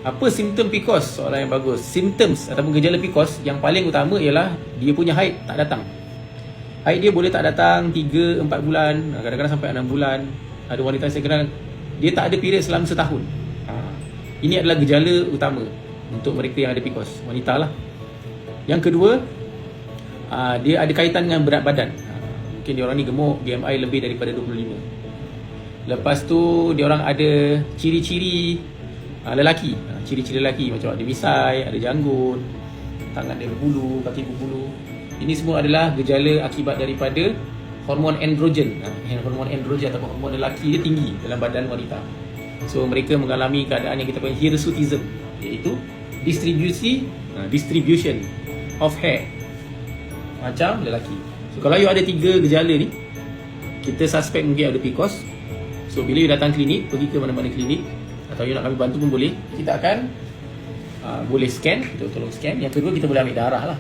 Apa simptom PCOS? Soalan yang bagus. Symptoms ataupun gejala PCOS yang paling utama ialah dia punya haid tak datang. Haid dia boleh tak datang 3-4 bulan, kadang-kadang sampai 6 bulan. Ada wanita saya kenal, dia tak ada period selama setahun. Ini adalah gejala utama untuk mereka yang ada PCOS, wanita lah. Yang kedua, dia ada kaitan dengan berat badan. Mungkin dia orang ni gemuk, BMI lebih daripada 25. Lepas tu dia orang ada ciri-ciri lelaki. Ciri-ciri lelaki macam ada misai, ada janggut, tangan dia berbulu, kaki berbulu. Ini semua adalah gejala akibat daripada hormon androgen. Hormon androgen atau hormon lelaki dia tinggi dalam badan wanita. So mereka mengalami keadaan yang kita panggil hirsutism, iaitu distribution of hair macam lelaki. So kalau you ada 3 gejala ni, kita suspect mungkin ada PCOS. So bila you datang klinik, pergi ke mana-mana klinik atau you nak kami bantu pun boleh. Kita akan boleh scan, kita tolong scan. Yang kedua, kita boleh ambil darah lah.